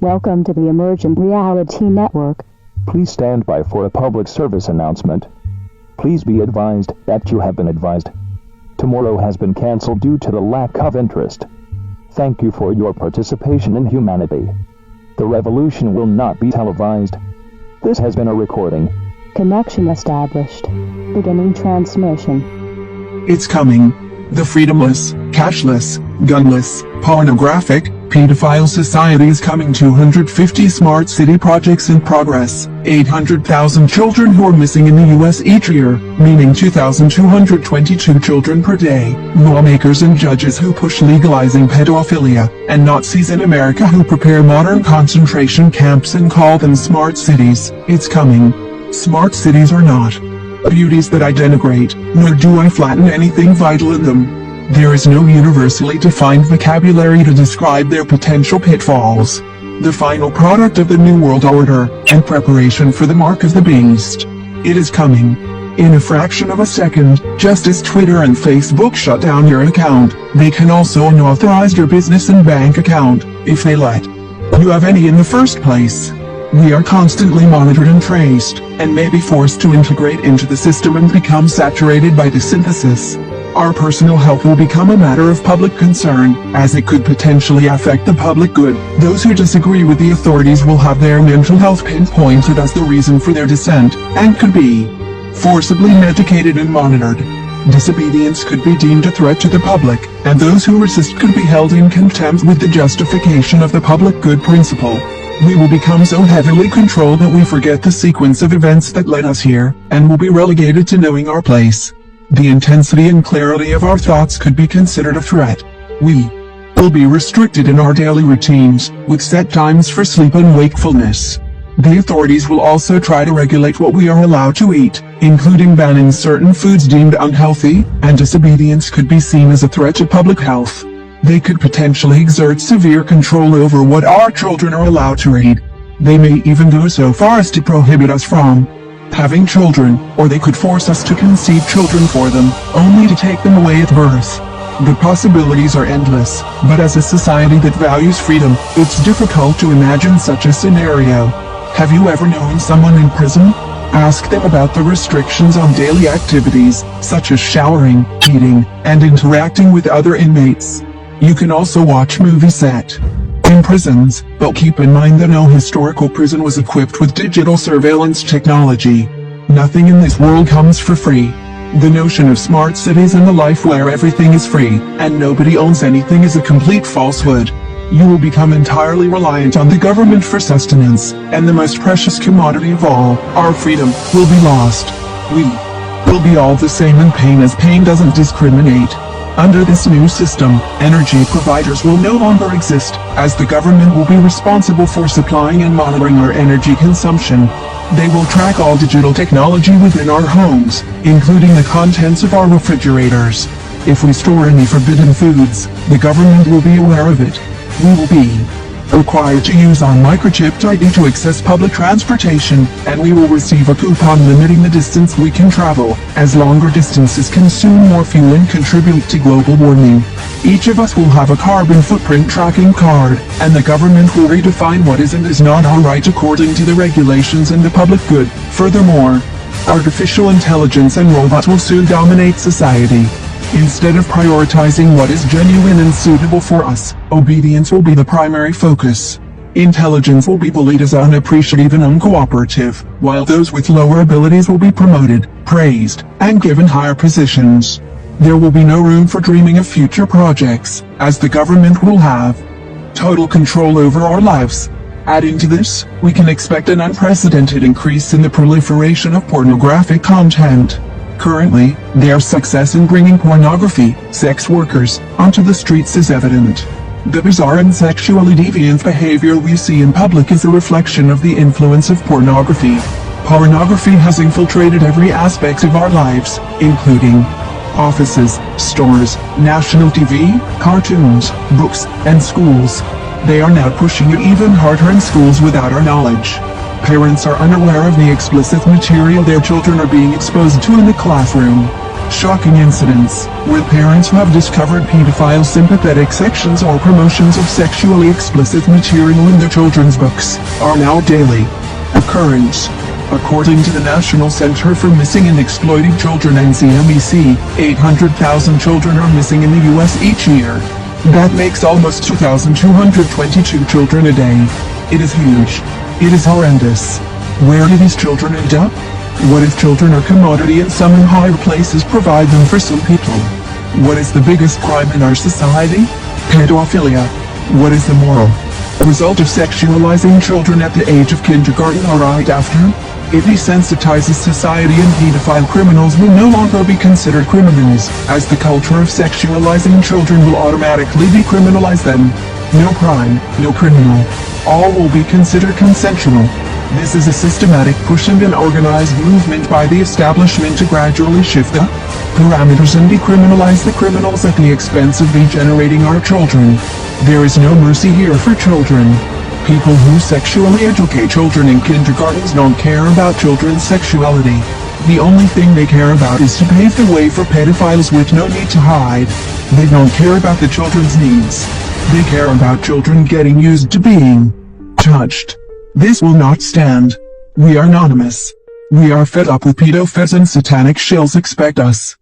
Welcome to the Emergent Reality Network. Please stand by for a public service announcement. Please be advised that you have been advised. Tomorrow has been cancelled due to the lack of interest. Thank you for your participation in humanity. The revolution will not be televised. This has been a recording. Connection established. Beginning transmission. It's coming. The freedomless, cashless, gunless, pornographic, pedophile society is coming. 250 smart city projects in progress. 800,000 children who are missing in the US each year, meaning 2,222 children per day. Lawmakers and judges who push legalizing pedophilia, and Nazis in America who prepare modern concentration camps and call them smart cities. It's coming. Smart cities are not beauties that I denigrate, nor do I flatten anything vital in them. There is no universally defined vocabulary to describe their potential pitfalls. The final product of the New World Order, and preparation for the mark of the beast. It is coming. In a fraction of a second, just as Twitter and Facebook shut down your account, they can also unauthorize your business and bank account, if they let you have any in the first place. We are constantly monitored and traced, and may be forced to integrate into the system and become saturated by the synthesis. Our personal health will become a matter of public concern, as it could potentially affect the public good. Those who disagree with the authorities will have their mental health pinpointed as the reason for their dissent, and could be forcibly medicated and monitored. Disobedience could be deemed a threat to the public, and those who resist could be held in contempt with the justification of the public good principle. We will become so heavily controlled that we forget the sequence of events that led us here, and will be relegated to knowing our place. The intensity and clarity of our thoughts could be considered a threat. We will be restricted in our daily routines, with set times for sleep and wakefulness. The authorities will also try to regulate what we are allowed to eat, including banning certain foods deemed unhealthy, and disobedience could be seen as a threat to public health. They could potentially exert severe control over what our children are allowed to read. They may even go so far as to prohibit us from having children, or they could force us to conceive children for them, only to take them away at birth. The possibilities are endless, but as a society that values freedom, it's difficult to imagine such a scenario. Have you ever known someone in prison? Ask them about the restrictions on daily activities, such as showering, eating, and interacting with other inmates. You can also watch movies set in prisons, but keep in mind that no historical prison was equipped with digital surveillance technology. Nothing in this world comes for free. The notion of smart cities and the life where everything is free, and nobody owns anything is a complete falsehood. You will become entirely reliant on the government for sustenance, and the most precious commodity of all, our freedom, will be lost. We will be all the same in pain, as pain doesn't discriminate. Under this new system, energy providers will no longer exist, as the government will be responsible for supplying and monitoring our energy consumption. They will track all digital technology within our homes, including the contents of our refrigerators. If we store any forbidden foods, the government will be aware of it. We will be required to use our microchipped ID to access public transportation, and we will receive a coupon limiting the distance we can travel, as longer distances consume more fuel and contribute to global warming. Each of us will have a carbon footprint tracking card, and the government will redefine what is and is not alright according to the regulations and the public good. Furthermore, artificial intelligence and robots will soon dominate society. Instead of prioritizing what is genuine and suitable for us, obedience will be the primary focus. Intelligence will be bullied as unappreciative and uncooperative, while those with lower abilities will be promoted, praised, and given higher positions. There will be no room for dreaming of future projects, as the government will have total control over our lives. Adding to this, we can expect an unprecedented increase in the proliferation of pornographic content. Currently, their success in bringing pornography, sex workers, onto the streets is evident. The bizarre and sexually deviant behavior we see in public is a reflection of the influence of pornography. Pornography has infiltrated every aspect of our lives, including offices, stores, national TV, cartoons, books, and schools. They are now pushing it even harder in schools without our knowledge. Parents are unaware of the explicit material their children are being exposed to in the classroom. Shocking incidents, where parents have discovered pedophile sympathetic sections or promotions of sexually explicit material in their children's books, are now daily occurrence. According to the National Center for Missing and Exploited Children NCMEC, 800,000 children are missing in the U.S. each year. That makes almost 2,222 children a day. It is huge. It is horrendous. Where do these children end up? What if children are commodity and some in higher places provide them for some people? What is the biggest crime in our society? Pedophilia. What is the moral result of sexualizing children at the age of kindergarten or right after? It desensitizes society, and pedophile criminals will no longer be considered criminals, as the culture of sexualizing children will automatically decriminalize them. No crime, no criminal. All will be considered consensual. This is a systematic push and an organized movement by the establishment to gradually shift the parameters and decriminalize the criminals at the expense of regenerating our children. There is no mercy here for children. People who sexually educate children in kindergartens don't care about children's sexuality. The only thing they care about is to pave the way for pedophiles with no need to hide. They don't care about the children's needs. They care about children getting used to being touched. This will not stand. We are anonymous. We are fed up with pedophiles, and satanic shills expect us